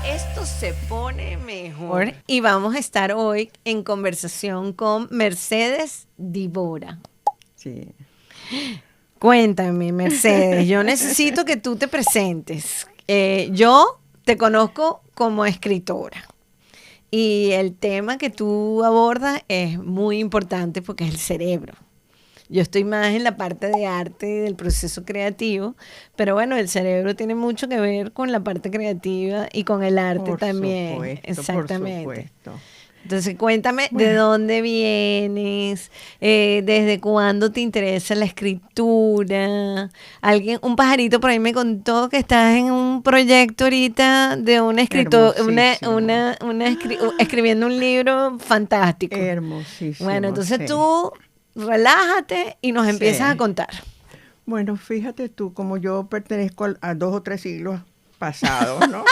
Esto se pone mejor y vamos a estar hoy en conversación con Mercedes Dibora. Sí. Cuéntame, Mercedes, yo necesito que tú te presentes. Yo te conozco como escritora y el tema que tú abordas es muy importante porque es el cerebro. Yo estoy más en la parte de arte y del proceso creativo, pero bueno, el cerebro tiene mucho que ver con la parte creativa y con el arte Por también. supuesto, por Exactamente. supuesto. Entonces, cuéntame de Bueno, dónde vienes, desde cuándo te interesa la escritura. Un pajarito por ahí me contó que estás en un proyecto ahorita de un escritor, hermosísimo. escribiendo un libro fantástico. Bueno, Hermosísimo, entonces sí. tú relájate y nos empiezas a Sí. contar. Bueno, fíjate tú, como yo pertenezco a 2 o 3 siglos pasados, ¿no?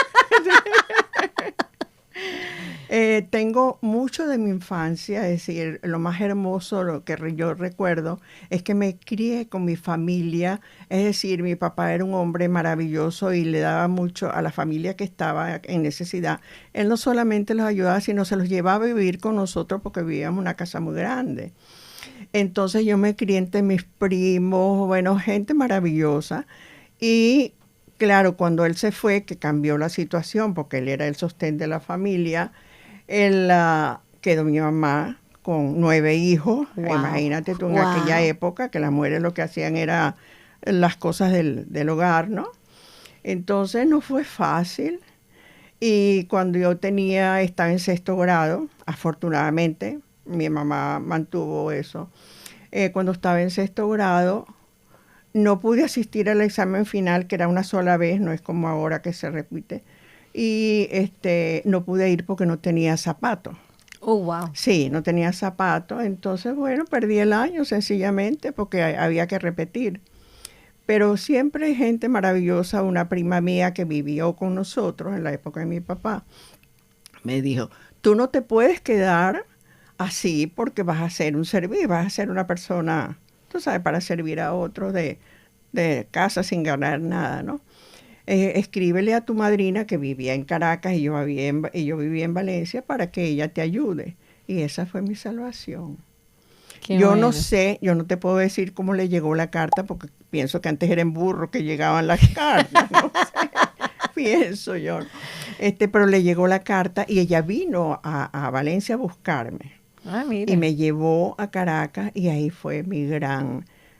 Tengo mucho de mi infancia, es decir, lo más hermoso, lo que yo recuerdo, es que me crié con mi familia, es decir, mi papá era un hombre maravilloso y le daba mucho a la familia que estaba en necesidad. Él no solamente los ayudaba, sino se los llevaba a vivir con nosotros porque vivíamos en una casa muy grande. Entonces yo me crié entre mis primos, bueno, gente maravillosa. Y claro, cuando él se fue, que cambió la situación, porque él era el sostén de la familia, él quedó mi mamá con 9 hijos. Wow, Imagínate tú en aquella wow. época que las mujeres lo que hacían era las cosas del hogar, ¿no? Entonces no fue fácil. Y cuando estaba en 6º grado, afortunadamente, mi mamá mantuvo eso. Cuando estaba en 6º grado, no pude asistir al examen final, que era una sola vez, no es como ahora que se repite. Y no pude ir porque no tenía zapatos. Oh, wow. Sí, no tenía zapatos. Entonces, bueno, perdí el año sencillamente porque había que repetir. Pero siempre hay gente maravillosa. Una prima mía que vivió con nosotros en la época de mi papá me dijo, tú no te puedes quedar así porque vas a ser un servir, vas a ser una persona, tú sabes, para servir a otros de casa sin ganar nada, ¿no? Escríbele a tu madrina que vivía en Caracas y yo vivía en Valencia para que ella te ayude. Y esa fue mi salvación. Qué Yo no bueno. sé, yo no te puedo decir cómo le llegó la carta porque pienso que antes era en burro que llegaban las cartas, no sé, pienso yo. Pero le llegó la carta y ella vino a Valencia a buscarme Ah, y mira. me llevó a Caracas y ahí fue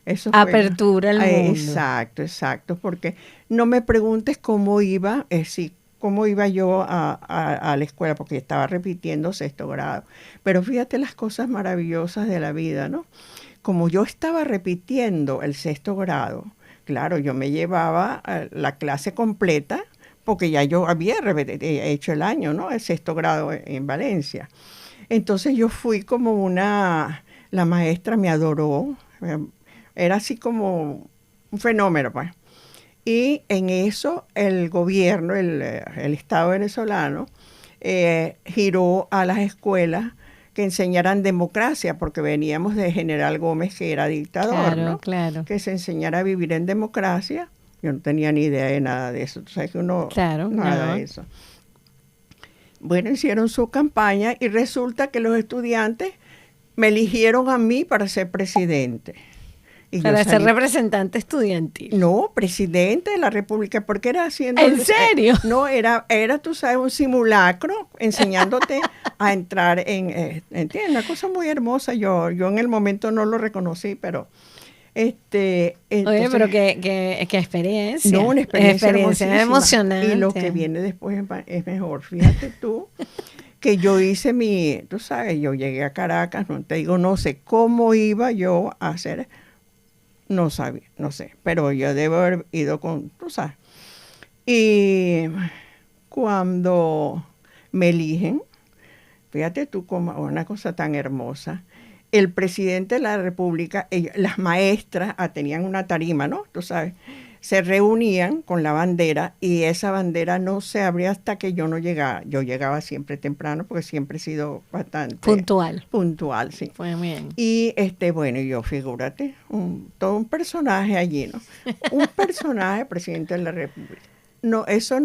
eso fue, Apertura al mundo. exacto, exacto, porque no me preguntes cómo iba, sí, cómo iba yo a la escuela, porque estaba repitiendo 6º grado, pero fíjate las cosas maravillosas de la vida, ¿no? Como yo estaba repitiendo el 6º grado, claro, yo me llevaba la clase completa, porque ya yo había hecho el año, ¿no? El 6º grado en Valencia. Entonces yo fui como la maestra me adoró, era así como un fenómeno, pues. Y en eso el gobierno, el Estado venezolano, giró a las escuelas que enseñaran democracia, porque veníamos de General Gómez, que era dictador, Claro, ¿no? claro, Que se enseñara a vivir en democracia. Yo no tenía ni idea de nada de eso, tú sabes que claro, nada de no. eso. Bueno, hicieron su campaña y resulta que los estudiantes me eligieron a mí para ser presidente. Y yo Para ser salí, representante estudiantil. no, presidente de la República, porque era haciendo, ¿En serio? no, era, tú sabes, un simulacro enseñándote a entrar ¿entiendes? Una cosa muy hermosa. Yo en el momento no lo reconocí, pero, Oye, entonces, pero qué no, experiencia. una experiencia Experiencia hermosísima. Y lo que emocionante. viene después es mejor. Fíjate tú que yo hice tú sabes, yo llegué a Caracas, no te digo, no sé cómo iba yo a hacer, no sabía, no sé, pero yo debo haber ido tú sabes. Y cuando me eligen, fíjate tú como una cosa tan hermosa, el presidente de la República, las maestras tenían una tarima, ¿no? Tú sabes, se reunían con la bandera y esa bandera no se abría hasta que yo no llegara. Yo llegaba siempre temprano porque siempre he sido bastante Puntual. puntual, sí. Fue bien. Y bueno, yo figúrate, todo un personaje allí, ¿no? Un personaje presidente de la República. No, eso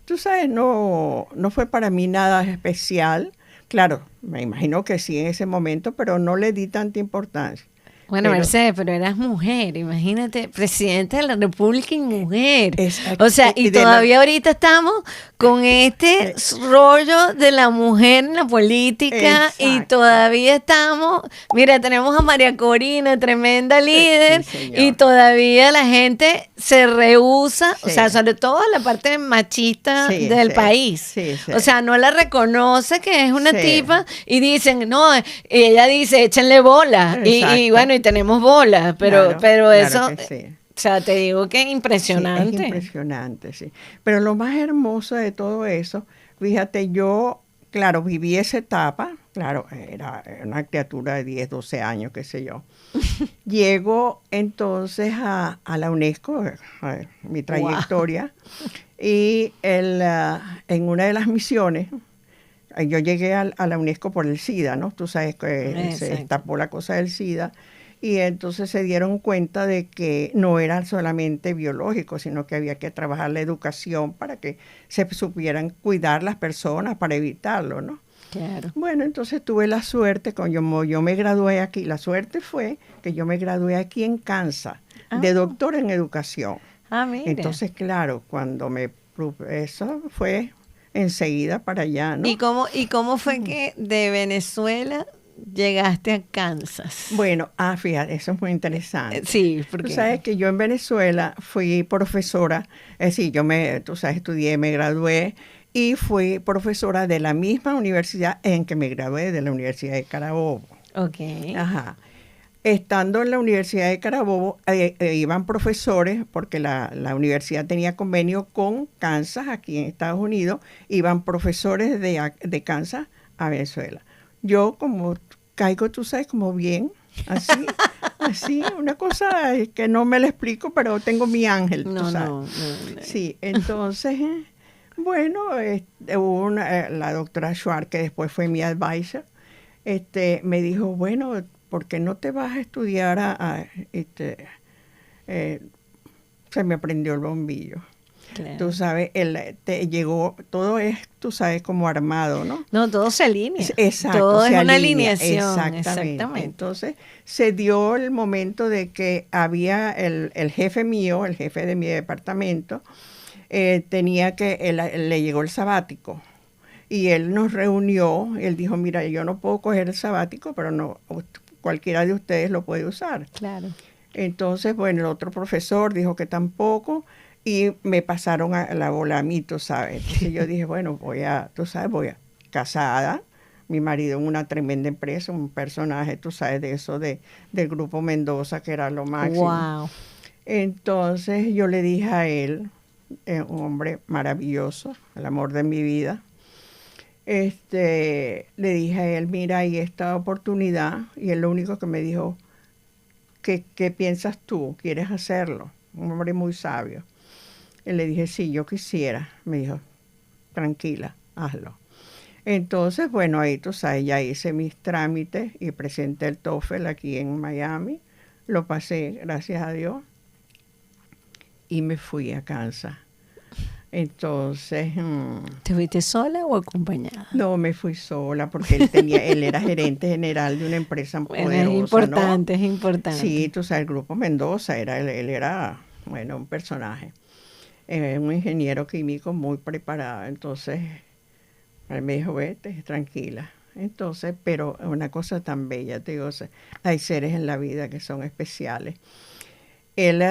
tú sabes, no fue para mí nada especial. Claro, me imagino que sí en ese momento, pero no le di tanta importancia. Bueno, Pero, Mercedes, pero eras mujer, imagínate, presidenta de la República y mujer. exacto, O sea, y todavía ahorita estamos con este rollo de la mujer en la política y exacto. todavía estamos, mira, tenemos a María Corina, tremenda líder, Sí, y señor. todavía la gente se rehúsa, o Sí. sea, sobre todo la parte machista Sí, del sí, país. sí, sí. O sea, no la reconoce que es una Sí. tipa y dicen, no, y ella dice, échenle bola. Y Exacto. bueno, y tenemos bolas, Claro, pero claro eso, que sí. o sea, te digo que es Sí, impresionante. es impresionante, sí. Pero lo más hermoso de todo eso, fíjate, yo, claro, viví esa etapa, claro, era una criatura de 10, 12 años, qué sé yo. Llego entonces a la UNESCO, a mi trayectoria, y en una de las misiones, yo llegué a la UNESCO por el SIDA, ¿no? Tú sabes que se Exacto. destapó la cosa del SIDA. Y entonces se dieron cuenta de que no era solamente biológico, sino que había que trabajar la educación para que se supieran cuidar las personas para evitarlo, ¿no? Claro. Bueno, entonces tuve la suerte, como yo me gradué aquí, la suerte fue que yo me gradué aquí en Kansas, de doctor en educación. Ah, mira. Entonces, claro, eso fue enseguida para allá, ¿no? ¿Y cómo fue que de Venezuela llegaste a Kansas? Bueno, fíjate, eso es muy interesante. Sí, Tú porque sabes que yo en Venezuela fui profesora, es decir, tú sabes, estudié, me gradué y fui profesora de la misma universidad en que me gradué, de la Universidad de Carabobo. ok. Ajá. Estando en la Universidad de Carabobo, iban profesores, porque la universidad tenía convenio con Kansas, aquí en Estados Unidos, iban profesores de Kansas a Venezuela. Yo como caigo, tú sabes, como bien, así, una cosa que no me la explico, pero tengo mi ángel, tú sabes. No. Sí, entonces, bueno, hubo la doctora Schwartz, que después fue mi advisor, me dijo, bueno, ¿por qué no te vas a estudiar se me prendió el bombillo. Claro. Tú sabes, te llegó, todo es, tú sabes, como armado, ¿no? No, todo se alinea. Exacto, Todo se es una alinea, alineación. exactamente. Entonces, se dio el momento de que había el jefe mío, el jefe de mi departamento, le llegó el sabático. Y él nos reunió, él dijo, mira, yo no puedo coger el sabático, pero no, cualquiera de ustedes lo puede usar. Claro. Entonces, bueno, el otro profesor dijo que tampoco, y me pasaron a la bola a mí, tú sabes. Entonces yo dije, bueno, voy a casada, mi marido en una tremenda empresa, un personaje, tú sabes, de eso del Grupo Mendoza, que era lo máximo. Wow. Entonces yo le dije a él, un hombre maravilloso, el amor de mi vida, le dije a él, mira, hay esta oportunidad, y él lo único que me dijo, ¿qué piensas tú? ¿Quieres hacerlo? Un hombre muy sabio. Y le dije, sí, yo quisiera. Me dijo, tranquila, hazlo. Entonces, bueno, ahí tú sabes, ya hice mis trámites y presenté el TOEFL aquí en Miami. Lo pasé, gracias a Dios, y me fui a Kansas. Entonces... ¿Te fuiste sola o acompañada? No, me fui sola porque él era gerente general de una empresa poderosa, es importante, ¿no? es importante. Sí, tú sabes, el Grupo Mendoza, él era, bueno, un personaje. Un ingeniero químico muy preparado. Entonces, él me dijo, vete, tranquila. Entonces, pero una cosa tan bella, te digo, hay seres en la vida que son especiales. Él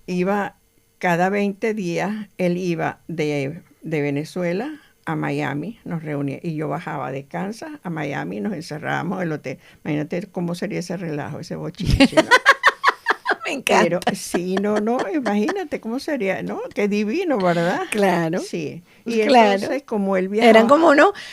iba, cada 20 días, él iba de Venezuela a Miami, nos reunía, y yo bajaba de Kansas a Miami y nos encerrábamos en el hotel. Imagínate cómo sería ese relajo, ese bochinche, ¿no? Me encanta. Pero sí, no, imagínate cómo sería, ¿no? Qué divino, ¿verdad? Claro. Sí. Y claro. entonces, como él viajaba...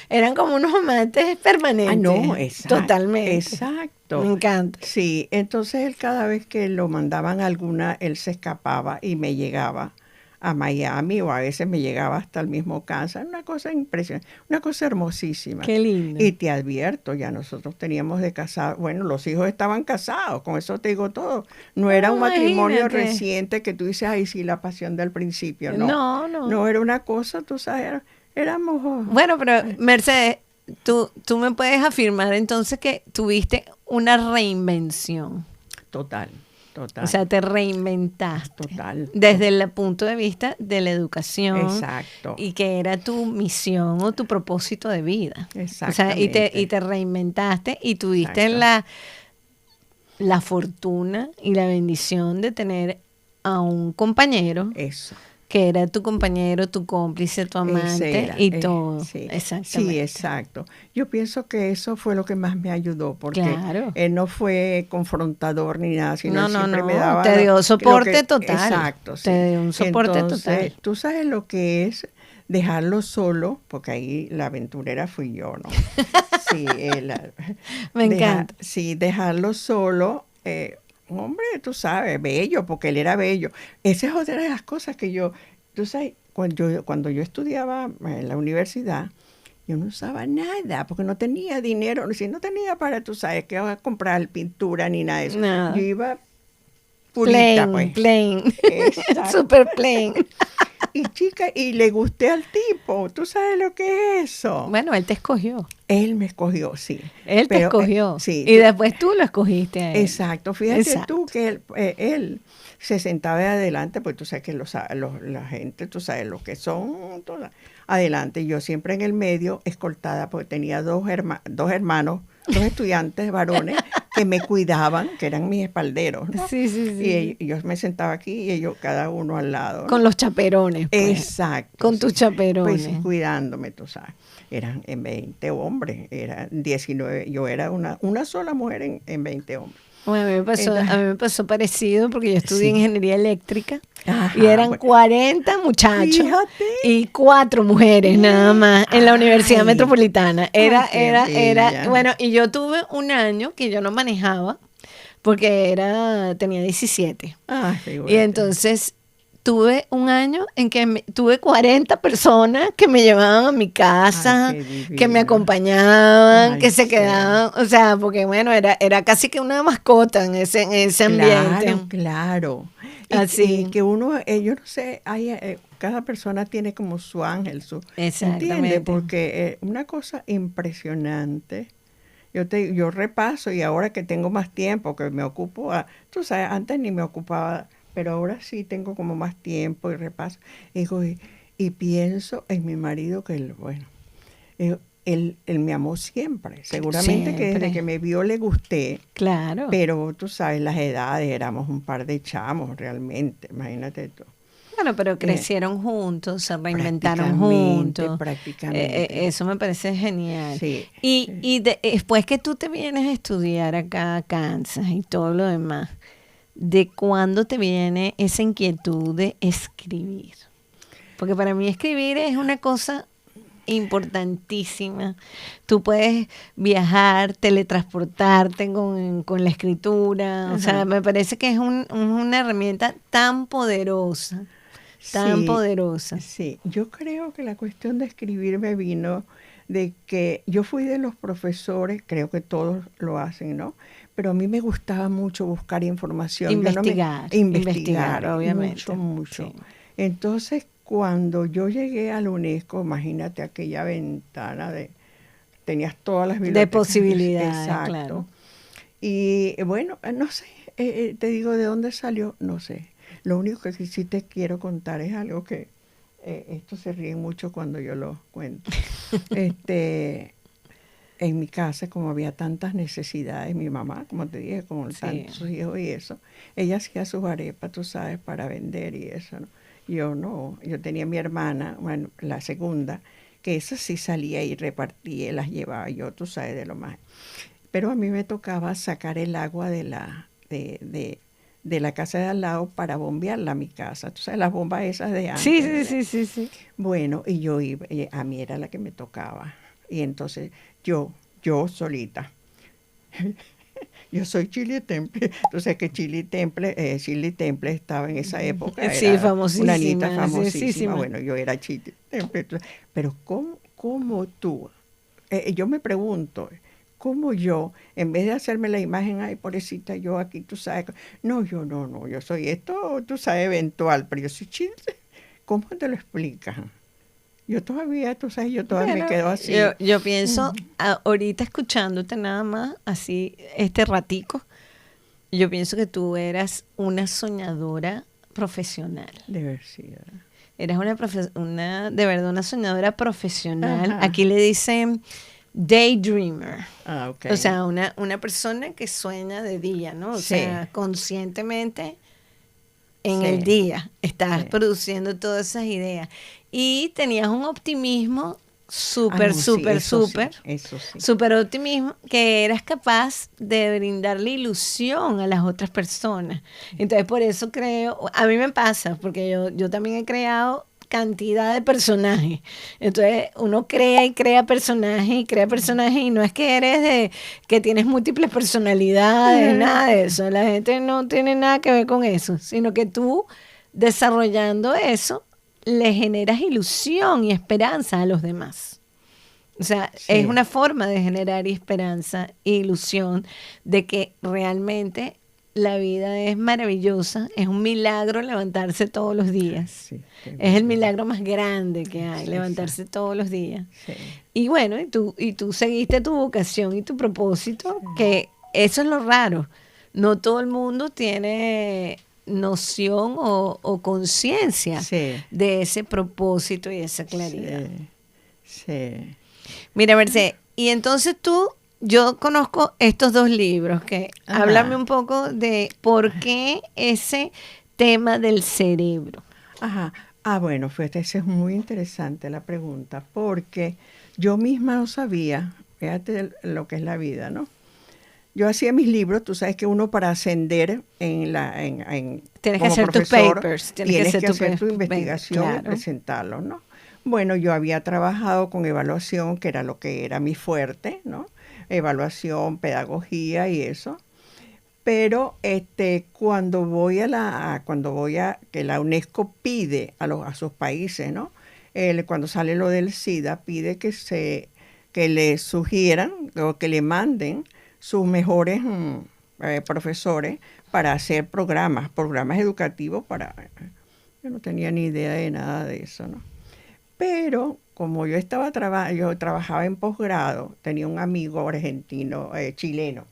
Eran como unos amantes permanentes. no, exacto. Totalmente. Exacto. Me encanta. Sí, entonces él cada vez que lo mandaban a alguna, él se escapaba y me llegaba a Miami o a veces me llegaba hasta el mismo Kansas. Una cosa impresionante, una cosa hermosísima. Qué lindo. Y te advierto, ya nosotros teníamos de casar, bueno, los hijos estaban casados, con eso te digo todo. No era un matrimonio Imagínate. reciente que tú dices, ay, sí, la pasión del principio. No, No, no. no era una cosa, tú sabes, éramos... Bueno, pero Mercedes, tú me puedes afirmar entonces que tuviste una reinvención. Total, total. O sea, te reinventaste. Total. Desde el punto de vista de la educación. Exacto. Y que era tu misión o tu propósito de vida. O sea, Exactamente. y te reinventaste y tuviste Exacto. la fortuna y la bendición de tener a un compañero Eso. que era tu compañero, tu cómplice, tu Ese amante era, y todo. sí, Exactamente. sí, exacto. Yo pienso que eso fue lo que más me ayudó, porque Claro. él no fue confrontador ni nada, sino No, él no, siempre no, me daba te dio lo soporte que, total. exacto, sí. Te dio un soporte Entonces, total. tú sabes lo que es dejarlo solo, porque ahí la aventurera fui yo, ¿no? Sí, Me encanta. sí, dejarlo solo. Hombre, tú sabes, bello, porque él era bello. Esa es otra de las cosas que tú sabes, cuando yo estudiaba en la universidad, yo no usaba nada, porque no tenía dinero, si no tenía para, tú sabes, que iba a comprar pintura ni nada de eso. Nada. Yo iba purita, Plain, pues. plain. Exacto. Super plain. Y chica, y le gusté al tipo, ¿tú sabes lo que es eso? Bueno, él te escogió. Él me escogió, sí. Él te Pero, escogió. sí. Y después tú lo escogiste a él. Exacto. Fíjate Exacto. tú que él se sentaba adelante, pues tú sabes que la gente, tú sabes lo que son, adelante. Yo siempre en el medio, escoltada, porque tenía dos hermanos, dos estudiantes varones que me cuidaban, que eran mis espalderos, ¿no? Sí, sí, sí. Y yo me sentaba aquí y ellos cada uno al lado, ¿no? Con los chaperones, pues. Exacto. Con tus chaperones. Pues cuidándome, tú sabes. Eran en 20 hombres, eran 19. Yo era una sola mujer en 20 hombres. Bueno, a mí me pasó parecido porque yo estudié Sí. ingeniería eléctrica Ajá, y eran pues, 40 muchachos fíjate. y 4 mujeres nada más en la Universidad Ay. Metropolitana. Era, Ay, qué era, bella. bueno, y yo tuve un año que yo no manejaba porque tenía 17. Ay, Y figúrate. entonces tuve un año en que tuve 40 personas que me llevaban a mi casa, Ay, qué que me divino. acompañaban, Ay, que se sí. quedaban, o sea, porque bueno, era casi que una mascota en ese ambiente. Claro, claro. Así. Y que uno, yo no sé, cada persona tiene como su ángel, Exactamente. ¿entiendes? Porque una cosa impresionante. Yo repaso y ahora que tengo más tiempo, que me ocupo, tú sabes, antes ni me ocupaba, pero ahora sí tengo como más tiempo y repaso. Y pienso en mi marido que él me amó siempre. Seguramente que Siempre. desde que me vio le gusté, Claro. pero tú sabes, las edades, éramos un par de chamos realmente, imagínate tú. Bueno, pero crecieron juntos, se reinventaron juntos. Prácticamente. Eso me parece genial. Sí. Y después que tú te vienes a estudiar acá a Kansas y todo lo demás, ¿de cuándo te viene esa inquietud de escribir? Porque para mí escribir es una cosa importantísima. Tú puedes viajar, teletransportarte con la escritura. O sea, Ajá. me parece que es una herramienta tan poderosa. Tan Sí, poderosa. Sí, yo creo que la cuestión de escribir me vino de que yo fui de los profesores, creo que todos lo hacen, ¿no? Pero a mí me gustaba mucho buscar información. Investigar, investigar, obviamente. mucho. Sí. Entonces, cuando yo llegué a la UNESCO, imagínate aquella ventana tenías todas las De bibliotecas. posibilidades, Exacto. claro. Y bueno, no sé, te digo de dónde salió, no sé. Lo único que sí te quiero contar es algo que esto se ríe mucho cuando yo lo cuento. En mi casa, como había tantas necesidades, mi mamá, como te dije, con tantos hijos y eso, ella hacía sus arepas, tú sabes, para vender y eso, ¿no? Yo no, yo tenía mi hermana, bueno, la segunda, que esa sí salía y repartía, las llevaba yo, tú sabes, de lo más. Pero a mí me tocaba sacar el agua de la casa de al lado para bombearla a mi casa. Tú sabes, las bombas esas de antes. Sí. Bueno, y yo iba, a mí era la que me tocaba. Y entonces yo solita, Yo soy Shirley Temple. Entonces que Shirley Temple estaba en esa época, Sí, era una niñita famosísima, famosísima. famosísima. Bueno, yo era Shirley Temple. Pero ¿cómo tú? Yo me pregunto, ¿cómo yo, en vez de hacerme la imagen, ay, pobrecita, yo aquí, tú sabes, no, no, yo soy esto, tú sabes, eventual, pero yo soy Shirley. ¿Cómo te lo explicas? Yo todavía, tú sabes, yo todavía me Bueno, quedo así. yo pienso, ahorita escuchándote nada más, así, este ratico, yo pienso que tú eras una soñadora profesional. Diversidad. Eras de verdad, una soñadora profesional. Ajá. Aquí le dicen daydreamer. Ah, ok. O sea, una persona que sueña de día, ¿no? O Sí, sea, conscientemente en el sí, día estás sí. produciendo todas esas ideas. Y tenías un optimismo Ah, súper, no, sí, súper, súper, eso sí. súper optimismo, que eras capaz de brindarle ilusión a las otras personas. Entonces, por eso creo, a mí me pasa, porque yo también he creado cantidad de personajes. Entonces, uno crea y crea personajes y crea personajes y no es que eres de que tienes múltiples personalidades, nada de eso. La gente no tiene nada que ver con eso, sino que tú desarrollando eso le generas ilusión y esperanza a los demás. O sea, es Sí, una forma de generar esperanza e ilusión de que realmente la vida es maravillosa, es un milagro levantarse todos los ay, días. sí, qué Es el bello. milagro más grande que hay, Exacto. levantarse todos los días. Sí, Y bueno, y tú seguiste tu vocación y tu propósito, sí, que eso es lo raro. No todo el mundo tiene noción o conciencia sí, de ese propósito y esa claridad. sí, sí. Mira, Merced, y entonces yo conozco estos dos libros, que háblame Ajá, un poco de por qué ese tema del cerebro. ajá. Ah, bueno, fíjate, esa es muy interesante la pregunta, porque yo misma no sabía, fíjate lo que es la vida, ¿no? Yo hacía mis libros, tú sabes que uno para ascender Tienes que como hacer tus profesor papers, tienes que tienes hacer que hacer tu paper, investigación y claro. presentarlos, ¿no? Bueno, yo había trabajado con evaluación, que era lo que era mi fuerte, ¿no? Evaluación, pedagogía y eso. Pero cuando voy a que la UNESCO pide a sus países, ¿no? Cuando sale lo del SIDA, pide que le sugieran o que le manden sus mejores profesores para hacer programas educativos yo no tenía ni idea de nada de eso, ¿no? Pero como yo trabajaba en posgrado, tenía un amigo argentino, chileno,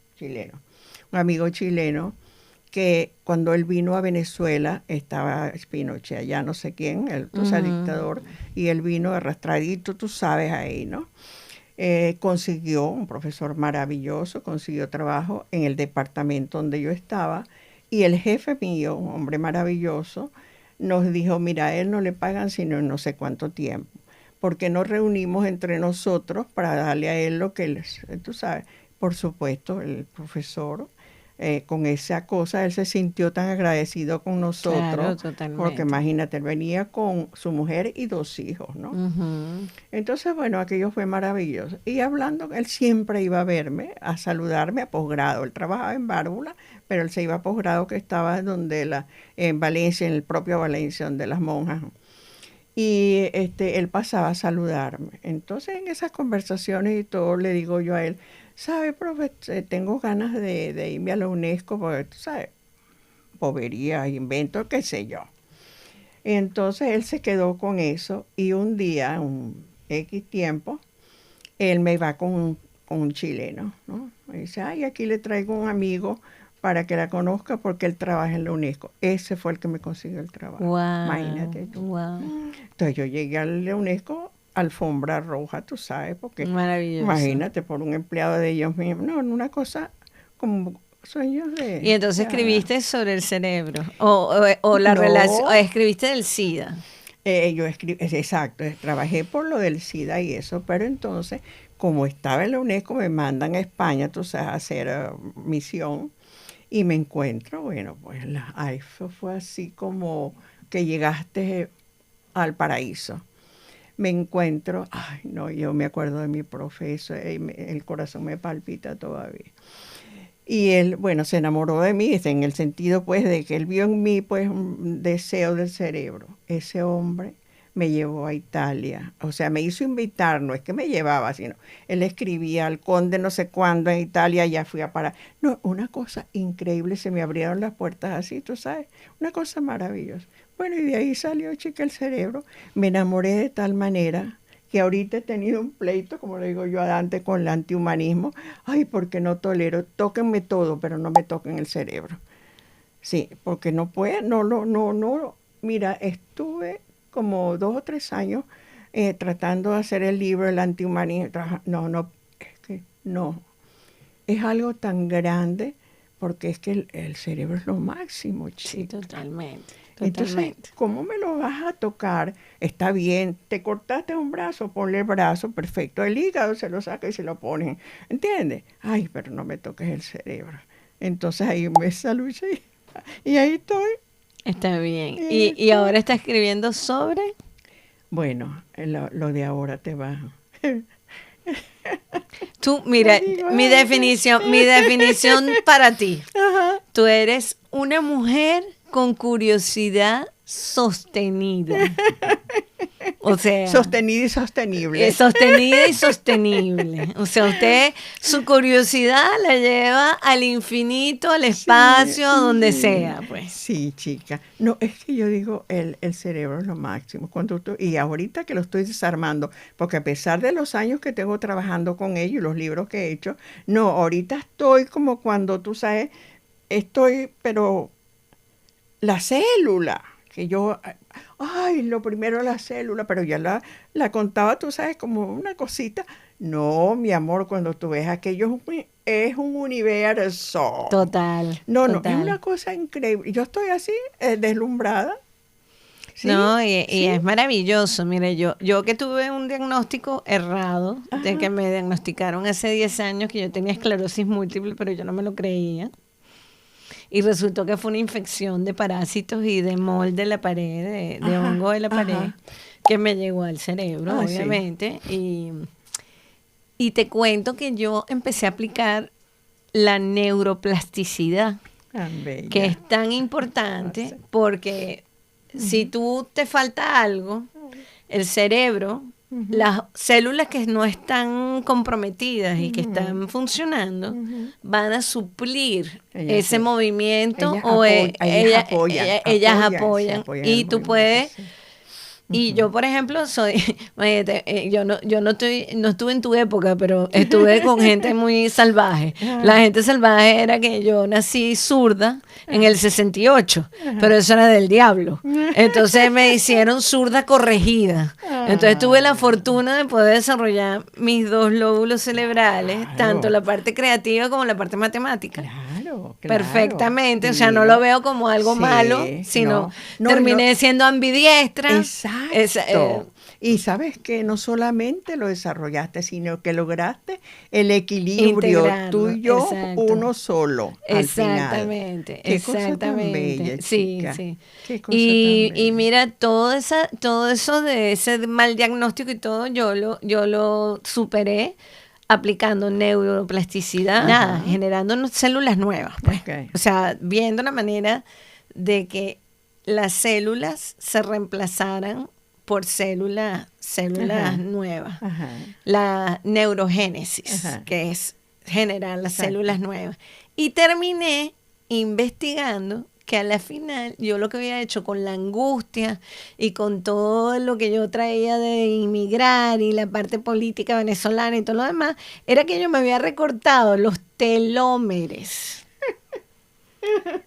un amigo chileno que cuando él vino a Venezuela estaba Pinochet allá, no sé quién, tú sabes, Ujú. dictador, y él vino arrastradito, tú sabes ahí, ¿no? Consiguió un profesor maravilloso, consiguió trabajo en el departamento donde yo estaba y el jefe mío, un hombre maravilloso, nos dijo, mira, a él no le pagan sino en no sé cuánto tiempo, porque nos reunimos entre nosotros para darle a él lo que él, tú sabes, por supuesto, el profesor, con esa cosa, él se sintió tan agradecido con nosotros, Claro, porque totalmente. imagínate, él venía con su mujer y 2 hijos, ¿no? Ujú. Entonces, bueno, aquello fue maravilloso. Y hablando, él siempre iba a verme, a saludarme a posgrado. Él trabajaba en Bárbula, pero él se iba a posgrado que estaba en Valencia, en el propio Valencia, donde las monjas. Y él pasaba a saludarme. Entonces, en esas conversaciones y todo, le digo yo a él, ¿sabe, profe? Tengo ganas de irme a la UNESCO, porque tú sabes, boberías, inventos, qué sé yo. Entonces él se quedó con eso y un día, un X tiempo, él me va con un chileno, ¿no? Me dice, ay, aquí le traigo un amigo para que la conozca porque él trabaja en la UNESCO. Ese fue el que me consiguió el trabajo, Wow, imagínate tú. wow. Entonces yo llegué a la UNESCO, alfombra roja, tú sabes, porque Maravilloso. imagínate por un empleado de ellos mismos, no, una cosa como sueños Y entonces de hadas. escribiste sobre el cerebro o la relación, o No, escribiste del SIDA. Yo escribí, exacto, trabajé por lo del SIDA y eso, pero entonces, como estaba en la UNESCO, me mandan a España, tú sabes, a hacer misión y me encuentro, bueno, pues ay, fue así como que llegaste al paraíso. Me encuentro, ay, no, yo me acuerdo de mi profesor, el corazón me palpita todavía. Y él, bueno, se enamoró de mí, en el sentido pues de que él vio en mí pues un deseo del cerebro. Ese hombre me llevó a Italia, o sea, me hizo invitar, no es que me llevaba, sino él escribía al conde no sé cuándo en Italia, ya fui a parar. No, una cosa increíble, se me abrieron las puertas así, tú sabes, una cosa maravillosa. Bueno, y de ahí salió, chica, el cerebro. Me enamoré de tal manera que ahorita he tenido un pleito, como le digo yo a Dante, con el antihumanismo. Ay, porque no tolero, tóquenme todo, pero no me toquen el cerebro. Sí, porque no puede, no. Mira, estuve como 2 o 3 años tratando de hacer el libro, el antihumanismo. No, es que no. Es algo tan grande porque es que el cerebro es lo máximo, Sí, chica. totalmente, Entonces, totalmente. ¿cómo me lo vas a tocar? Está bien, te cortaste un brazo, ponle el brazo, perfecto. El hígado se lo saca y se lo ponen, ¿entiendes? Ay, pero no me toques el cerebro. Entonces ahí me lucha y ahí estoy, Está bien. y ahí Y estoy. ahora está escribiendo sobre... Bueno, lo de ahora te va. Tú, Te mira, digo, mi definición para ti. ajá. Tú eres una mujer con curiosidad sostenida. O sea, Sostenido y sostenible. sostenida y sostenible. O sea, usted su curiosidad la lleva al infinito, al Sí, espacio, a donde sí, sea, pues. sí, chica. No, es que yo digo, el cerebro es lo máximo. Y ahorita que lo estoy desarmando, porque a pesar de los años que tengo trabajando con ellos y los libros que he hecho, no, ahorita estoy como cuando tú sabes, pero la célula, que yo, ay, lo primero la célula, pero ya la contaba, tú sabes, como una cosita. No, mi amor, cuando tú ves aquello es un universo. Total, No, es total. una cosa increíble. Yo estoy así, deslumbrada. ¿Sí? No, y ¿Sí? es maravilloso. Mire, yo que tuve un diagnóstico errado, de Ajá. que me diagnosticaron hace 10 años que yo tenía esclerosis múltiple, pero yo no me lo creía. Y resultó que fue una infección de parásitos y de mold de la pared, de Ajá. hongo de la pared, Ajá. que me llegó al cerebro, Ah, sí. obviamente. Y te cuento que yo empecé a aplicar la neuroplasticidad, Tan que bella. es tan Ah, sí. importante porque si Ujú, tú te falta algo, el cerebro, ujú, las células que no están comprometidas y que ujú, están funcionando ujú. van a suplir Ellas, ese sí. movimiento Ellas, apoy- ellas apoyan, ellas apoyan, sí, apoyan apoyan el y tú movimiento, puedes. sí. Y Ujú. yo, por ejemplo, soy, imagínate, no estuve en tu época, pero estuve con gente muy salvaje. La Ajá, gente salvaje era que yo nací zurda en el 68, pero ajá. eso era del diablo. Entonces me hicieron zurda corregida. Entonces tuve la Ah, fortuna de poder desarrollar mis dos lóbulos cerebrales, tanto claro, la parte creativa como la parte matemática claro, perfectamente, o sea, no lo divino. veo como algo malo, Sí, sino no, terminé siendo ambidiestra. exacto. Y sabes que no solamente lo desarrollaste, sino que lograste el equilibrio Integrarlo, tuyo exacto. uno solo al final. Exactamente, Qué cosa tan exactamente. bella, Sí, chica. sí. Qué cosa tan Y bella. mira, todo eso de ese mal diagnóstico y todo, yo lo superé aplicando neuroplasticidad, nada, Ajá, generando células nuevas, pues. ok. O sea, viendo la manera de que las células se reemplazaran por células Ajá, nuevas. ajá, La neurogénesis, ajá. que es generar las Exacto. células nuevas. Y terminé investigando que a la final yo lo que había hecho con la angustia y con todo lo que yo traía de inmigrar y la parte política venezolana y todo lo demás, era que yo me había recortado los telómeros.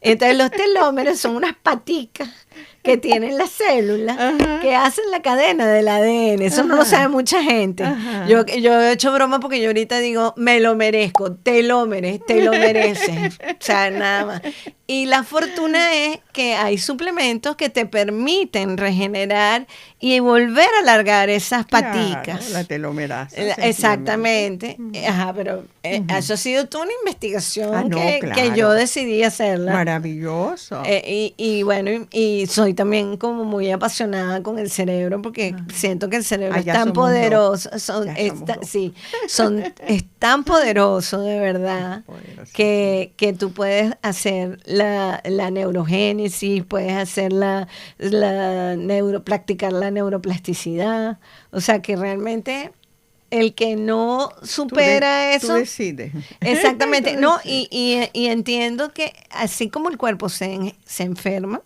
Entonces los telómeros son unas paticas que tienen las células Ajá, que hacen la cadena del ADN. Eso no lo sabe ajá, mucha gente. ajá. Yo he hecho broma porque yo ahorita digo, me lo merezco, te lo mereces. O sea, nada más. Y la fortuna es que hay suplementos que te permiten regenerar y volver a alargar esas Claro, la paticas. telomerasa, sencillamente. Exactamente. Ujú, Ajá, pero ujú. eso ha sido toda una Ah, investigación no, que yo claro. decidí hacerla. Maravilloso. Y bueno, y soy también como muy apasionada con el cerebro porque siento que el cerebro es ya tan somos poderoso, Ya somos dos. sí, es tan poderoso de verdad Poderoso, que tú puedes hacer la neurogénesis, puedes hacer practicar la neuroplasticidad, o sea que realmente el que no supera Tú eso, decides. exactamente, Tú no, decides. y entiendo que así como el cuerpo se enferma,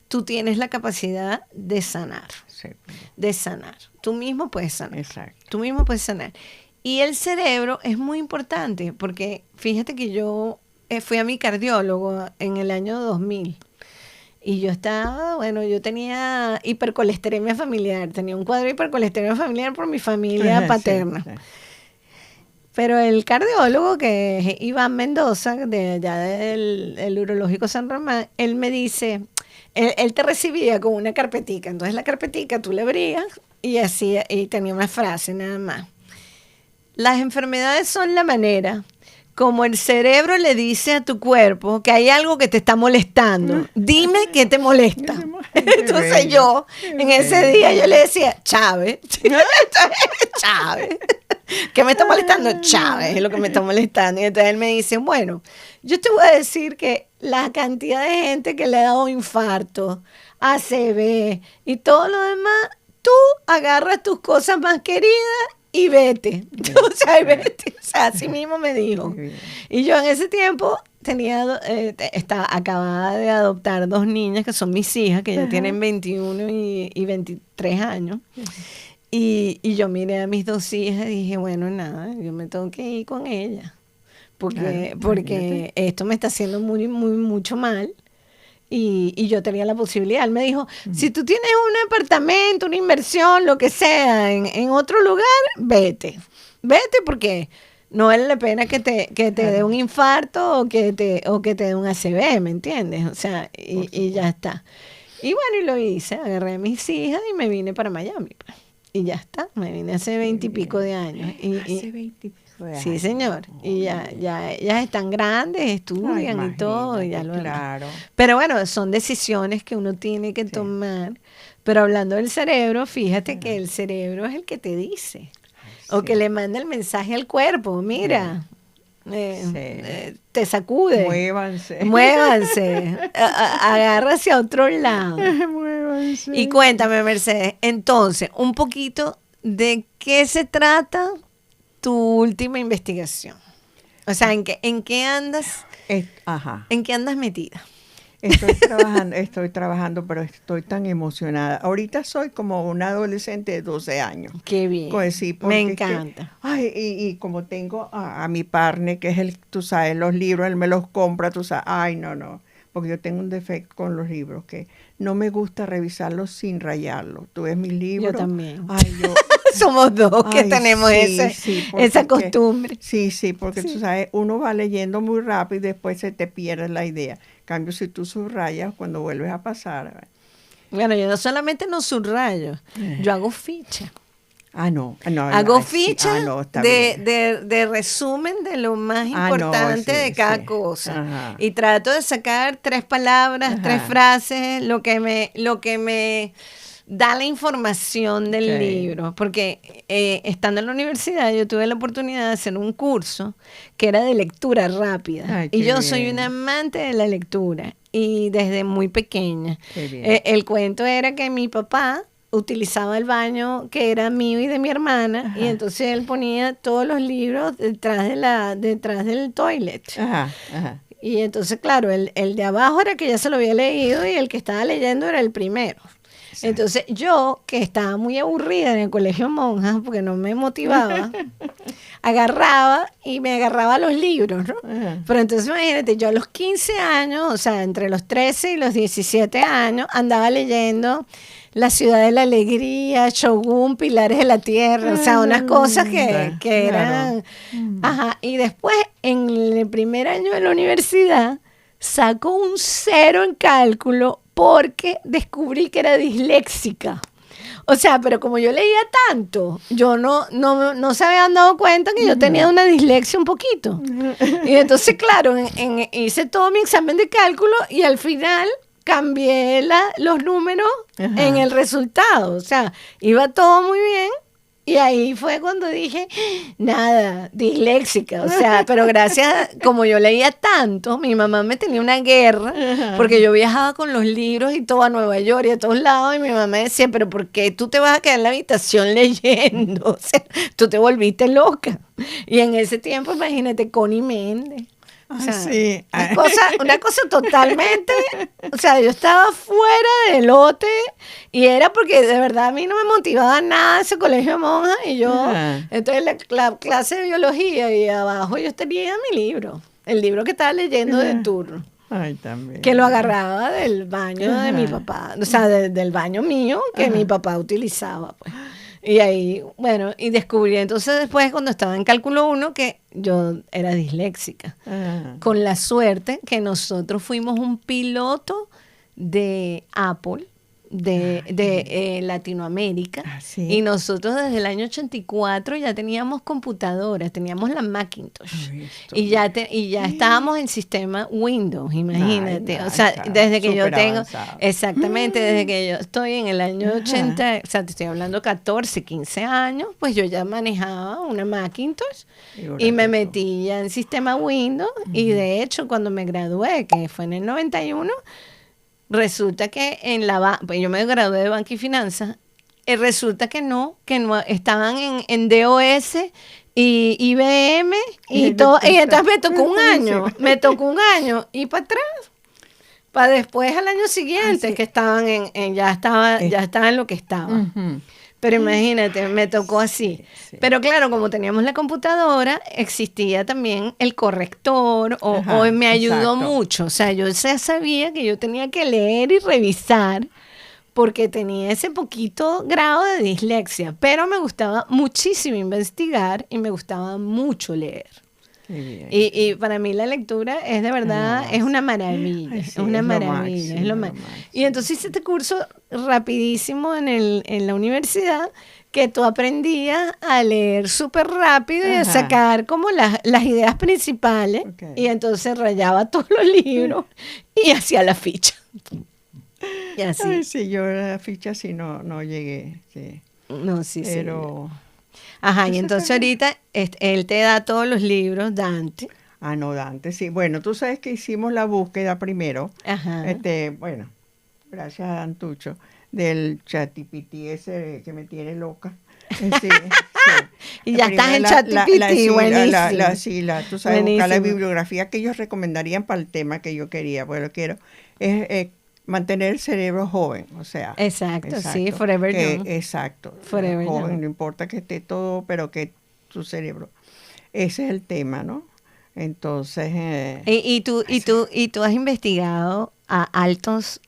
tú tienes la capacidad de sanar, Sí, de sanar. Tú mismo puedes sanar, exacto. tú mismo puedes sanar. Y el cerebro es muy importante porque fíjate que yo fui a mi cardiólogo en el año 2000 y yo estaba, bueno, yo tenía hipercolestelemia familiar, tenía un cuadro de hipercolestelemia familiar por mi familia Sí, paterna. sí. Pero el cardiólogo, que es Iván Mendoza, de allá del Urológico San Román, él me dice, él te recibía con una carpetica. Entonces la carpetica tú le abrías y así, y tenía una frase nada más. Las enfermedades son la manera como el cerebro le dice a tu cuerpo que hay algo que te está molestando. Dime qué te molesta. Qué Entonces bello, yo, qué en ese bello. día, yo le decía, Chávez, Chávez. ¿Qué me está molestando? Chávez es lo que me está molestando. Y entonces él me dice, bueno, yo te voy a decir que la cantidad de gente que le ha dado infarto, ACV y todo lo demás, tú agarras tus cosas más queridas y vete. O sea, y vete. O sea, así mismo me dijo. Muy bien. Y yo en ese tiempo estaba acabada de adoptar 2 niñas que son mis hijas, que ya tienen 21 y 23 años. Y yo miré a mis 2 hijas y dije, bueno, nada, yo me tengo que ir con ellas. Claro, Porque esto me está haciendo mucho mal. Y yo tenía la posibilidad. Él me dijo, si tú tienes un apartamento, una inversión, lo que sea, en otro lugar, vete. Vete porque no vale la pena que te dé un infarto o que te dé un ACV, ¿me entiendes? O sea, y ya está. Y bueno, y lo hice. Agarré a mis hijas y me vine para Miami, pues. Y ya está. Me vine hace 20 y pico de años. Hace 20 y pico de Sí, años. señor. Y ellas están grandes, estudian y todo, y ya Imagínate, lo demás. claro. Pero bueno, son decisiones que uno tiene que tomar. Pero hablando del cerebro, fíjate que el cerebro es el que te dice, o Sí. que le manda el mensaje al cuerpo, mira, te sacude, Muévanse. muévanse, agarra hacia otro lado. Muévanse. Y cuéntame, Mercedes, entonces, un poquito de qué se trata tu última investigación. O sea, ¿en qué andas? Ajá. ¿En qué andas metida? Estoy trabajando, pero estoy tan emocionada. Ahorita soy como una adolescente de 12 años. Qué bien. Pues sí, Me porque es que, encanta. y como tengo a mi partner, que es tú sabes, los libros, él me los compra, tú sabes, no, porque yo tengo un defecto con los libros, que no me gusta revisarlos sin rayarlos. Tú ves mis libros. Yo también. Yo, Somos dos que tenemos esa costumbre. Sí, porque tú sabes, uno va leyendo muy rápido y después se te pierde la idea. En cambio, si tú subrayas, cuando vuelves a pasar. Bueno, yo no solamente no subrayo, yo hago ficha. No. Hago ficha está bien. de resumen de lo más importante de cada cosa. Ajá. Y trato de sacar 3 palabras, 3 frases, lo que me da la información del libro. Porque estando en la universidad yo tuve la oportunidad de hacer un curso que era de lectura rápida. Y yo soy una amante de la lectura. Y desde muy pequeña. El cuento era que mi papá utilizaba el baño que era mío y de mi hermana, y entonces él ponía todos los libros detrás del toilet. Y entonces, claro, el de abajo era que ya se lo había leído y el que estaba leyendo era el primero. Exacto. Entonces yo, que estaba muy aburrida en el colegio monjas porque no me motivaba, agarraba los libros, ¿no? Pero entonces imagínate, yo a los 15 años, o sea, entre los 13 y los 17 años, andaba leyendo La Ciudad de la Alegría, Shogun, Pilares de la Tierra, o sea, unas cosas que eran... Ajá, y después, en el primer año de la universidad, saco un 0 en cálculo porque descubrí que era disléxica. O sea, pero como yo leía tanto, yo no se habían dado cuenta que yo tenía una dislexia un poquito. Y entonces, claro, hice todo mi examen de cálculo y al final cambié los números Ajá. en el resultado. O sea, iba todo muy bien. Y ahí fue cuando dije, nada, disléxica. O sea, pero gracias, como yo leía tanto, mi mamá me tenía una guerra, porque yo viajaba con los libros y todo a Nueva York y a todos lados, y mi mamá me decía, pero ¿por qué tú te vas a quedar en la habitación leyendo? O sea, tú te volviste loca. Y en ese tiempo, imagínate, Connie Méndez. O sea, sí. una cosa totalmente, o sea, yo estaba fuera del lote y era porque de verdad a mí no me motivaba nada ese colegio de monjas y yo, Ajá. entonces la clase de biología y abajo yo tenía mi libro, el libro que estaba leyendo de turno, Ay, también. que lo agarraba del baño de mi Ajá. papá, o sea, del baño mío que mi papá utilizaba, pues. Y ahí, bueno, y descubrí entonces después cuando estaba en cálculo 1 que yo era disléxica. Ajá. Con la suerte que nosotros fuimos un piloto de Apple de Latinoamérica Ah, sí. y nosotros desde el año 84 ya teníamos computadoras, teníamos la Macintosh Visto. y ya estábamos en sistema Windows, imagínate, Ay, o sea, está desde que yo súper tengo, avanzado. exactamente, desde que yo estoy en el año 80, o sea, te estoy hablando 14, 15 años, pues yo ya manejaba una Macintosh y me metí ya en sistema Windows y de hecho cuando me gradué, que fue en el 91, resulta que pues yo me gradué de Banca y Finanzas, resulta que no estaban en DOS y IBM y todo, y entonces me tocó un año y para atrás, para después al año siguiente sí. que estaban ya estaba en lo que estaba. Ujú. Pero imagínate, me tocó así. Sí. Pero claro, como teníamos la computadora, existía también el corrector Ajá, o me ayudó exacto. mucho. O sea, yo ya sabía que yo tenía que leer y revisar porque tenía ese poquito grado de dislexia. Pero me gustaba muchísimo investigar y me gustaba mucho leer. Qué bien. Y para mí la lectura es de verdad, es una maravilla, Ay, sí, es una es lo maravilla, es lo máximo, máximo. lo Y entonces hice este curso rapidísimo en la universidad que tú aprendías a leer súper rápido y a Ajá. sacar como las ideas principales Ok. y entonces rayaba todos los libros y hacía la ficha. Y así. Ay, sí, yo la ficha sí no llegué. Sí. No, sí, sí. Pero. Ajá, y Eso entonces está bien. ahorita él te da todos los libros, Dante. Ah, no, Dante, sí. Bueno, tú sabes que hicimos la búsqueda primero. Ajá. Bueno, gracias a Antucho, del ChatGPT ese que me tiene loca. Sí, sí. Y ya estás en ChatGPT, buenísimo. Tú sabes, buscar la Buenísimo. bibliografía que ellos recomendarían para el tema que yo quería, pues lo quiero, es mantener el cerebro joven, o sea. Exacto, sí, forever young. Exacto, Forever joven, young. no importa que esté todo, pero que tu cerebro. Ese es el tema, ¿no? Entonces. Y tú has investigado a Altos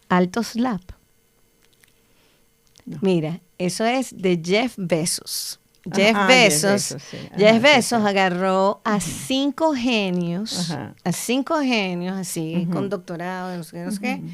Lab. No. Mira, eso es de Jeff Bezos. Jeff Bezos, sí. Jeff Ajá, Bezos sí. agarró a 5 genios, Ajá. así, con doctorado, no sé qué, no sé qué, Ujú.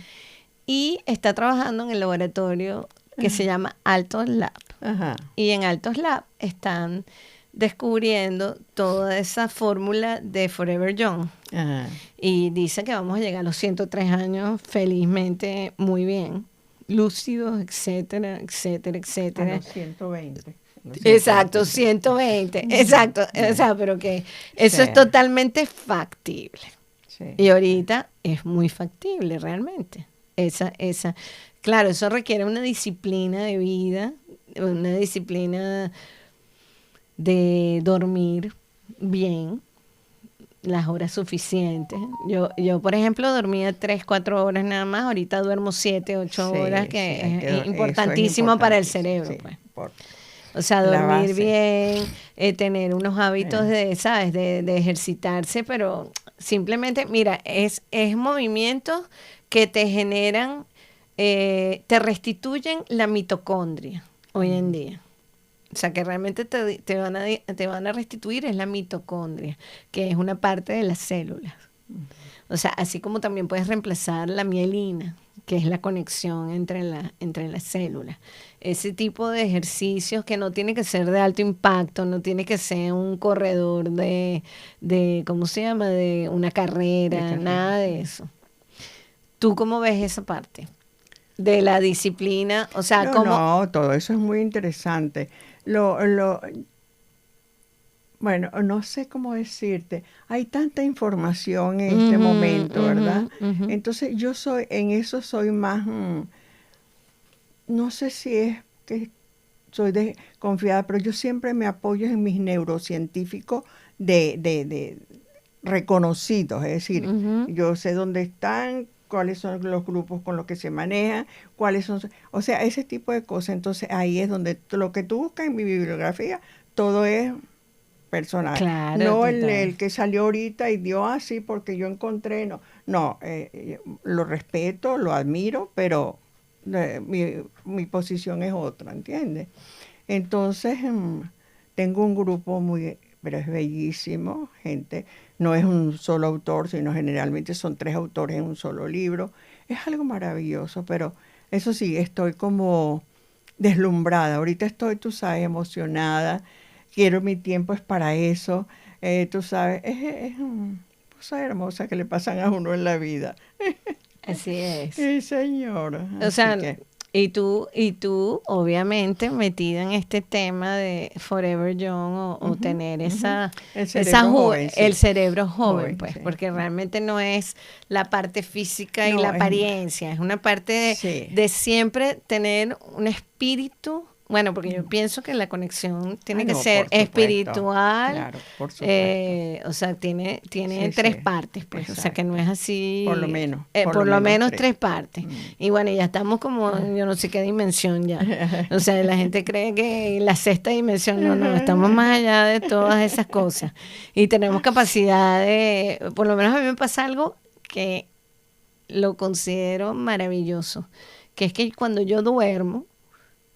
y está trabajando en el laboratorio que se llama Altos Lab. Ajá. Y en Altos Lab están descubriendo toda esa fórmula de Forever Young. Ajá. Y dice que vamos a llegar a los 103 años felizmente muy bien, lúcidos, etcétera, etcétera, A etcétera. los 120. Exacto, 120, exacto. O sea, pero que eso Sí. es totalmente factible. Sí. Y ahorita es muy factible realmente. Claro, eso requiere una disciplina de vida, una disciplina de dormir bien, las horas suficientes. Yo por ejemplo, dormía 3, 4 horas nada más, ahorita duermo 7, 8 Sí, horas, sí, que hay que- es eso es importantísimo para el importantísimo, cerebro, sí, pues. por O sea, la dormir base. bien, tener unos hábitos ¿sabes? De ejercitarse, pero simplemente, mira, es movimientos que te generan, te restituyen la mitocondria hoy en día. O sea, que realmente te van a restituir es la mitocondria, que es una parte de las células. O sea, así como también puedes reemplazar la mielina, que es la conexión entre las células. Ese tipo de ejercicios que no tiene que ser de alto impacto, no tiene que ser un corredor ¿cómo se llama? De una carrera, nada de eso. ¿Tú cómo ves esa parte de la disciplina? O sea, No, ¿cómo? no, todo eso es muy interesante. Bueno, no sé cómo decirte. Hay tanta información en este Ujú, momento, ujú, ¿verdad? ujú. Entonces en eso soy más, no sé si es que soy confiada, pero yo siempre me apoyo en mis neurocientíficos de reconocidos, es decir, Ujú. yo sé dónde están, cuáles son los grupos con los que se manejan, cuáles son, o sea, ese tipo de cosas. Entonces ahí es donde lo que tú buscas en mi bibliografía, todo es personal, Claro, no total. el que salió ahorita y dio así porque yo encontré, no, no, lo respeto, lo admiro, pero mi posición es otra, ¿entiendes? Entonces, tengo un grupo pero es bellísimo, gente, no es un solo autor, sino generalmente son 3 autores en un solo libro, es algo maravilloso, pero eso sí, estoy como deslumbrada, ahorita estoy, tú sabes, emocionada, quiero mi tiempo es para eso, tú sabes, es cosa hermosa que le pasan a uno en la vida. Así es. Sí, señora, O así sea, que, y tú, obviamente, metida en este tema de Forever Young o ujú, tener ujú. esa, El esa cerebro joven, el sí, cerebro joven, joven, pues, sí. porque realmente no es la parte física y la No, apariencia, es una parte sí, de siempre tener un espíritu. Bueno, porque yo pienso que la conexión ah, tiene que no, ser por supuesto, espiritual, claro, por supuesto. o sea, tiene Sí, tres sí, partes, pues, o sea, que no es exacto. así, Por lo por lo menos menos 3. tres partes. Mm. Y bueno, ya estamos como, yo no sé qué dimensión ya. O sea, la gente cree que la sexta dimensión, no, no, estamos más allá de todas esas cosas. Y tenemos capacidad por lo menos a mí me pasa algo que lo considero maravilloso, que es que cuando yo duermo,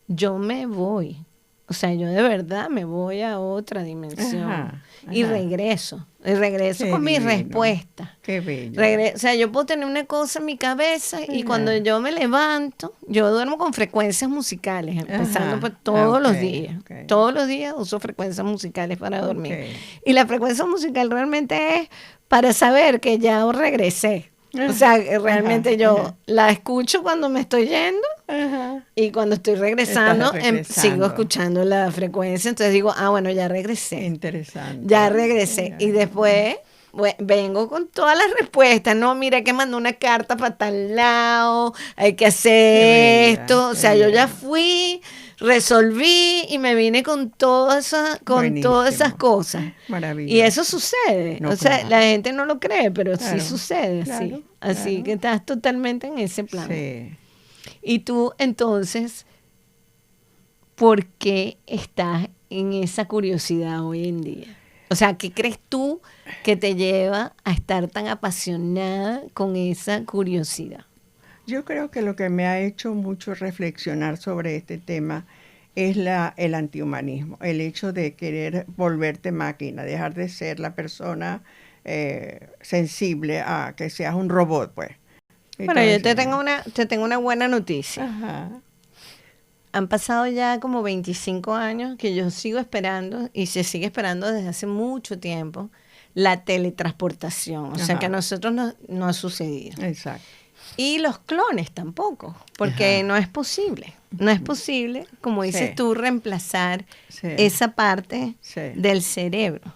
yo me voy. O sea, yo de verdad me voy a otra dimensión Ajá, y ajá. regreso. Y regreso Qué con mis divino, respuestas. qué bello. O sea, yo puedo tener una cosa en mi cabeza y cuando Ajá, yo me levanto, yo duermo con frecuencias musicales, empezando pues ajá, todos ok, los días. ok, Todos los días uso frecuencias musicales para ok. dormir. Y la frecuencia musical realmente es para saber que ya regresé. O Ah, sea, que ajá, realmente yo ajá, la escucho cuando me estoy yendo ajá. y cuando estoy Estás regresando, sigo regresando. escuchando la frecuencia. Entonces digo, ah, bueno, ya regresé. Interesante, Ya ¿eh? regresé. Y Ya, ya. después vengo con todas las respuestas. No, mira que mandó una carta para tal lado, hay que Qué hacer bella, esto. O qué sea, yo ya bien. fui, resolví y me vine con todas esas Buenísimo, cosas. Y eso maravilloso. sucede. No, O sea, la claro, gente no lo cree, pero sí claro, sucede así. claro, Así que claro. estás totalmente en ese plan. Sí. Y tú, entonces, ¿por qué estás en esa curiosidad hoy en día? O sea, ¿qué crees tú que te lleva a estar tan apasionada con esa curiosidad? Yo creo que lo que me ha hecho mucho reflexionar sobre este tema es el antihumanismo, el hecho de querer volverte máquina, dejar de ser la persona sensible a que seas un robot, pues. Y Bueno, todo yo eso. te tengo una buena noticia. Ajá, Han pasado ya como 25 años que yo sigo esperando y se sigue esperando desde hace mucho tiempo la teletransportación. O sea que a ajá, nosotros no ha sucedido. exacto. Y los clones tampoco, porque Ajá. no es posible. No es posible, como dices Sí, tú, reemplazar sí, esa parte sí, del cerebro.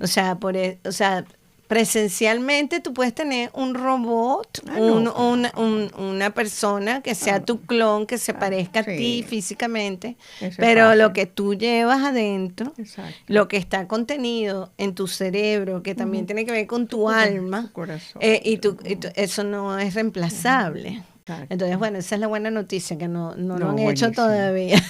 O sí. sea, o sea, presencialmente tú puedes tener un robot, Ah, no, claro. una persona que sea Ah, tu clon, que se claro, parezca a ti sí, físicamente, eso es pero lo fácil. que tú llevas adentro, Exacto. lo que está contenido en tu cerebro, que también Ujú. tiene que ver con Tu, tu tu alma, corazón. eso no es Ujú. reemplazable. Exacto. Entonces, bueno, esa es la buena noticia, que no lo No, han hecho buenísimo. todavía.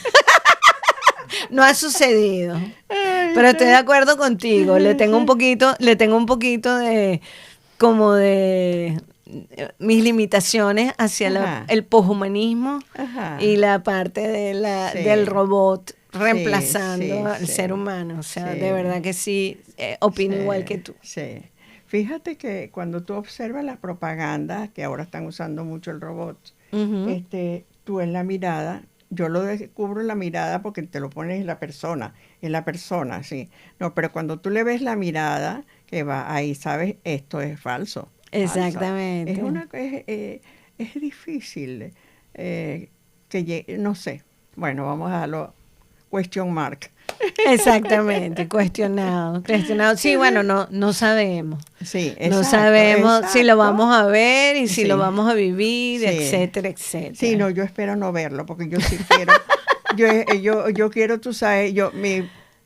No ha sucedido. Ay, Pero estoy de ay. acuerdo contigo. Le tengo un poquito de, como de mis limitaciones hacia Ajá, el poshumanismo y ajá. la parte del Sí, robot sí, reemplazando sí, al ser sí, humano. O sea, de sí, verdad que sí, opino igual sí, que tú. sí. Fíjate que cuando tú observas las propagandas, que ahora están usando mucho el robot, Ujú. tú en la mirada, yo lo descubro en la mirada porque te lo pones en la persona, sí. No, pero cuando tú le ves la mirada, que va ahí, sabes, esto es falso, falso. Es Exactamente. una, es difícil no sé. Bueno, vamos a darlo question mark. Exactamente, cuestionado. Sí, bueno, no sabemos. Sí, exacto, no sabemos si lo exacto. vamos a ver y si Sí. lo vamos a vivir, Sí. etcétera, etcétera. Sí, no, yo espero no verlo, porque yo sí quiero, yo quiero, tú sabes,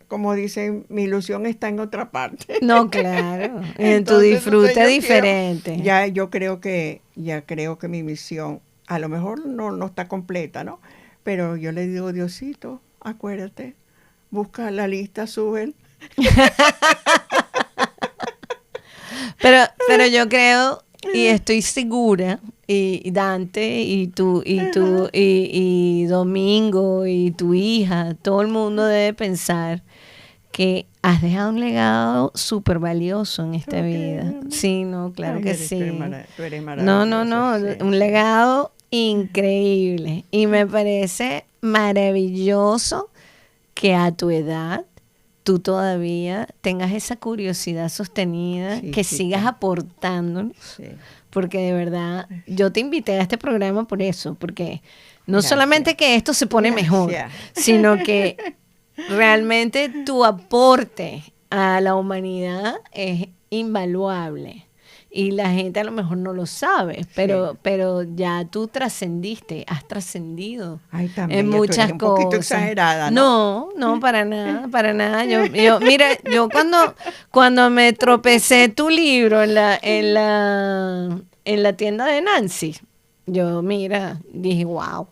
como dicen, mi ilusión está en otra parte. No, claro, en tu Entonces, disfrute yo diferente. ya creo que mi misión, a lo mejor no está completa, ¿no? Pero yo le digo, Diosito, acuérdate, busca la lista, sube. Pero yo creo y estoy segura, y Dante, y Domingo, y tu hija, todo el mundo debe pensar que has dejado un legado súper valioso en esta vida. Sí, no, claro que sí. Tú eres No, maravillosa. Sí, un sí. legado increíble. Y me parece maravilloso que a tu edad tú todavía tengas esa curiosidad sostenida, Sí, que chica. sigas aportándonos, Sí. porque de verdad yo te invité a este programa por eso, porque no Gracias. solamente que esto se pone mejor, Gracias. sino que realmente tu aporte a la humanidad es invaluable. Y la gente a lo mejor no lo sabe, pero ya tú trascendiste, has trascendido Ay, también, en tú eres muchas un poquito cosas. exagerada, ¿no? No, para nada, para nada. Mira, yo cuando me tropecé tu libro en la tienda de Nancy, mira, dije, wow.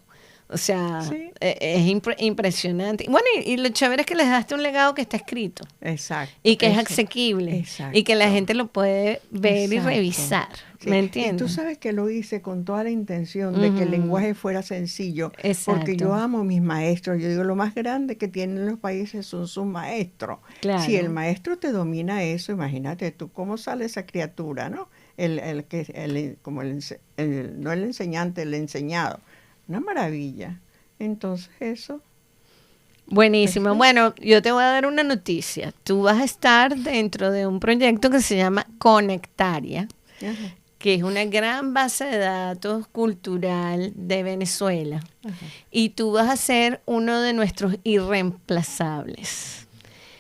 O sea, Sí. es impresionante. Bueno, y lo chévere es que les daste un legado que está escrito. Exacto. Y que es eso. asequible. Exacto. Y que la gente lo puede ver y Exacto. revisar. Sí. ¿Me Y entiendes? tú sabes que lo hice con toda la intención de que el lenguaje fuera sencillo, porque yo Exacto. amo a mis maestros. Yo digo, lo más grande que tienen los países son sus maestros. Claro. Si el maestro te domina eso, imagínate tú cómo sale esa criatura, ¿no? No el enseñante, el enseñado. Una maravilla. Entonces eso. Buenísimo. Perfecto. Bueno, yo te voy a dar una noticia. Tú vas a estar dentro de un proyecto que se llama Conectaria, Ajá. que es una gran base de datos cultural de Venezuela. Ajá. Y tú vas a ser uno de nuestros irreemplazables.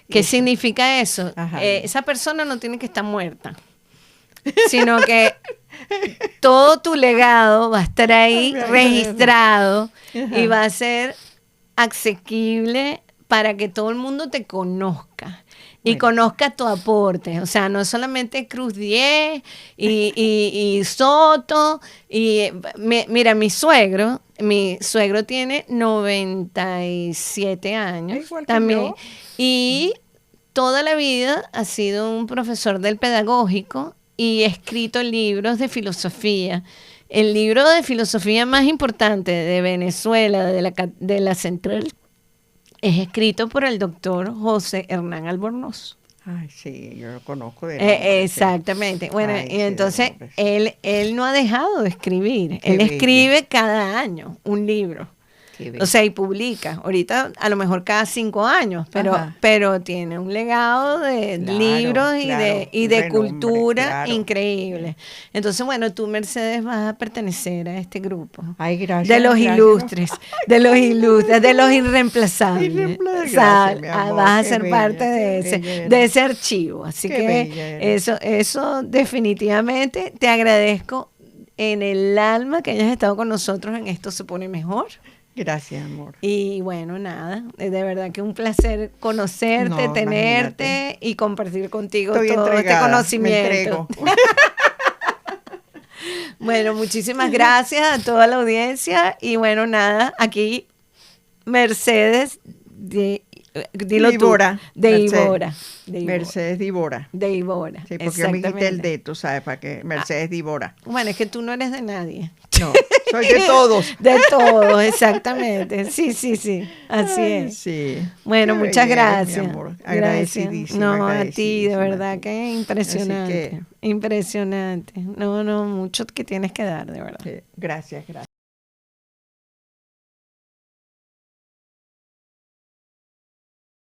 ¿Qué Eso. significa eso? Ajá. Esa persona no tiene que estar muerta, sino que todo tu legado va a estar ahí registrado y va a ser asequible para que todo el mundo te conozca y conozca tu aporte. O sea, no solamente Cruz 10 y Soto. Mira, mi suegro tiene 97 años Igual que también. yo. Y toda la vida ha sido un profesor del pedagógico y ha escrito libros de filosofía. El libro de filosofía más importante de Venezuela, de la Central, es escrito por el doctor José Hernán Albornoz. Ay, sí, yo lo conozco de nombre, Exactamente. sí. Bueno, Ay, y sí, de entonces nombre, sí. él no ha dejado de escribir. Qué Él bello. escribe cada año un libro. Qué bello. O sea, y publica. Ahorita a lo mejor cada 5 años, Ajá. pero tiene un legado de Claro, libros claro, y de renombre, cultura claro. increíble. Entonces, bueno, tú, Mercedes, vas a pertenecer a este grupo. Ay, gracias. De los gracias. ilustres, de los irreemplazables. Irreemplazables, O sea, gracias, mi amor, vas a qué ser bella, parte qué de bella eres. de ese archivo. Así Qué que bella eres. eso definitivamente te agradezco en el alma que hayas estado con nosotros en Esto se pone mejor. Gracias, amor. Y bueno, nada, de verdad que un placer conocerte, No, tenerte imagínate. y compartir contigo Estoy todo entregada, este me conocimiento. entrego. Bueno, muchísimas gracias a toda la audiencia y bueno, nada, aquí Mercedes, dilo Dibora, tú, de Mercedes. Ibora. Mercedes Dibora. De Ibora, Sí, porque yo me quité el exactamente. D, tú sabes, para que Mercedes Dibora. Bueno, es que tú no eres de nadie. No, soy de todos. De todos, exactamente. Sí, así Ay, es. sí. Bueno, Qué muchas bella eres, gracias. mi amor. Gracias. Agradecidísima. No, a ti, de agradecidísima verdad a ti. que impresionante. Así Impresionante. No, mucho que tienes que dar, de verdad. Gracias, gracias.